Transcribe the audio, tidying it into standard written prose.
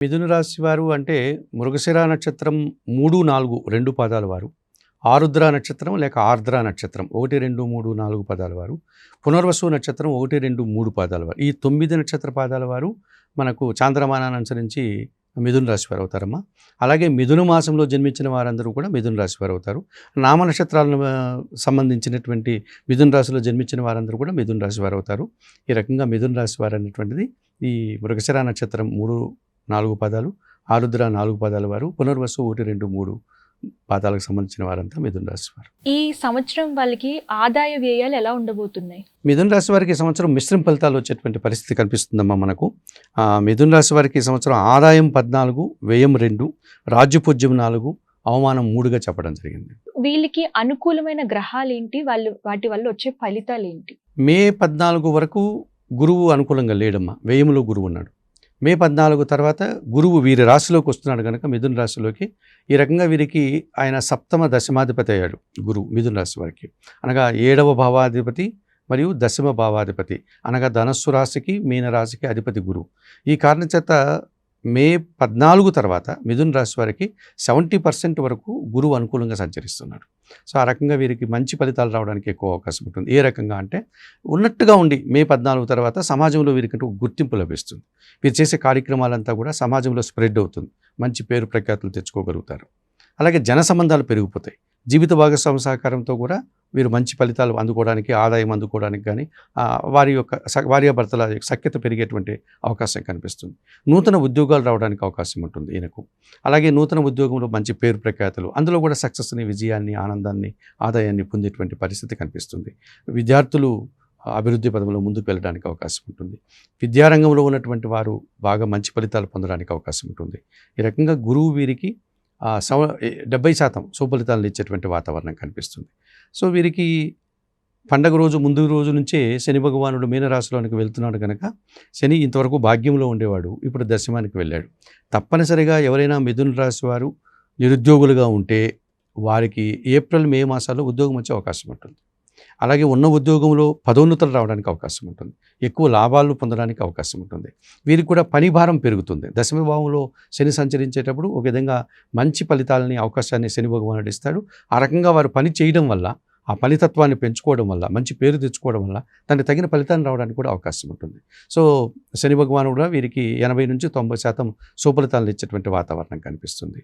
మిథున రాశి వారు అంటే మృగశిర నక్షత్రం 3, 4 2 పాదాల వారు, ఆరుద్ర నక్షత్రం లేక ఆర్ద్ర నక్షత్రం 1, 2, 3, 4 పాదాల వారు, పునర్వసు నక్షత్రం 1, 2, 3 పాదాల వారు. ఈ 9 నక్షత్ర పాదాల వారు మనకు చాంద్రమానాన్ని అనుసరించి మిథున రాశి వారు అవుతారమ్మా. అలాగే మిథున మాసంలో జన్మించిన వారందరూ కూడా మిథున రాశి వారు అవుతారు. నామ నక్షత్రాలను సంబంధించినటువంటి మిథున రాశిలో జన్మించిన వారందరూ కూడా మిథున రాశి వారు అవుతారు. ఈ రకంగా మిథున రాశి వారు అనేటువంటిది ఈ మృగశిర నక్షత్రం 3, 4 పాదాలు, ఆరుద్ర 4 పాదాల వారు, పునర్వసు 1, 2, 3 పాదాలకు సంబంధించిన వారంతా మిథున రాశి వారు. ఈ సంవత్సరం వాళ్ళకి ఆదాయ వ్యయాలు ఎలా ఉండబోతున్నాయి? మిథున రాశి వారికి ఈ సంవత్సరం మిశ్రమ ఫలితాలు వచ్చేటువంటి పరిస్థితి కనిపిస్తుందమ్మా మనకు. మిథున రాశి వారికి ఈ సంవత్సరం ఆదాయం 14, వ్యయం 2, రాజ్యపూజ్యం 4, అవమానం 3గా చెప్పడం జరిగింది. వీళ్ళకి అనుకూలమైన గ్రహాలు ఏంటి? వాటి వల్ల వచ్చే ఫలితాలు ఏంటి? మే 14 వరకు గురువు అనుకూలంగా లేడమ్మా. వ్యయంలో గురువు ఉన్నాడు. మే 14 తర్వాత గురువు వీరి రాశిలోకి వస్తున్నాడు కనుక మిథున రాశిలోకి ఈ రకంగా వీరికి ఆయన సప్తమ దశమాధిపతి అయ్యాడు గురువు మిథున రాశి వారికి. అనగా 7వ భావాధిపతి మరియు 10వ భావాధిపతి, అనగా ధనస్సు రాశికి మీన రాశికి అధిపతి గురువు. ఈ కారణం చేత మే 14 తర్వాత మిథున రాశి వారికి 70% వరకు గురువు అనుకూలంగా సంచరిస్తున్నాడు. సో ఆ రకంగా వీరికి మంచి ఫలితాలు రావడానికి ఎక్కువ అవకాశం ఉంటుంది. ఏ రకంగా అంటే ఉన్నట్టుగా ఉండి మే 14 తర్వాత సమాజంలో వీరికంటూ గుర్తింపు లభిస్తుంది. వీరు చేసే కార్యక్రమాలంతా కూడా సమాజంలో స్ప్రెడ్ అవుతుంది. మంచి పేరు ప్రఖ్యాతులు తెచ్చుకోగలుగుతారు. అలాగే జన సంబంధాలు పెరిగిపోతాయి. జీవిత భాగస్వామి సహకారంతో కూడా వీరు మంచి ఫలితాలు అందుకోవడానికి, ఆదాయం అందుకోవడానికి కానీ వారి యొక్క భార్యాభర్తల సఖ్యత పెరిగేటువంటి అవకాశం కనిపిస్తుంది. నూతన ఉద్యోగాలు రావడానికి అవకాశం ఉంటుంది ఈయనకు. అలాగే నూతన ఉద్యోగంలో మంచి పేరు ప్రఖ్యాతులు, అందులో కూడా సక్సెస్ని, విజయాన్ని, ఆనందాన్ని, ఆదాయాన్ని పొందేటువంటి పరిస్థితి కనిపిస్తుంది. విద్యార్థులు అభివృద్ధి పదంలో ముందుకు వెళ్ళడానికి అవకాశం ఉంటుంది. విద్యారంగంలో ఉన్నటువంటి వారు బాగా మంచి ఫలితాలు పొందడానికి అవకాశం ఉంటుంది. ఈ రకంగా గురువు వీరికి 70% సుఫలితాలను ఇచ్చేటువంటి వాతావరణం కనిపిస్తుంది. సో వీరికి పండగ రోజు ముందు రోజు నుంచే శని భగవానుడు మీనరాశిలోనికి వెళ్తున్నాడు కనుక, శని ఇంతవరకు భాగ్యంలో ఉండేవాడు, ఇప్పుడు దశమానికి వెళ్ళాడు. తప్పనిసరిగా ఎవరైనా మిథున రాశి వారు నిరుద్యోగులుగా ఉంటే వారికి ఏప్రిల్, మే మాసాల్లో ఉద్యోగం వచ్చే అవకాశం ఉంటుంది. అలాగే ఉన్న ఉద్యోగంలో పదోన్నతులు రావడానికి అవకాశం ఉంటుంది. ఎక్కువ లాభాలు పొందడానికి అవకాశం ఉంటుంది. వీరికి కూడా పని భారం పెరుగుతుంది. దశమ భావంలో శని సంచరించేటప్పుడు ఒక విధంగా మంచి ఫలితాలని, అవకాశాన్ని శని భగవానుడు ఇస్తాడు. ఆ రకంగా వారు పని చేయడం వల్ల, ఆ ఫలితత్వాన్ని పెంచుకోవడం వల్ల, మంచి పేరు తెచ్చుకోవడం వల్ల దానికి తగిన ఫలితాన్ని రావడానికి కూడా అవకాశం ఉంటుంది. సో శని భగవానుడు కూడా వీరికి 80 నుంచి 90% సుఫలితాలను ఇచ్చేటువంటి వాతావరణం కనిపిస్తుంది.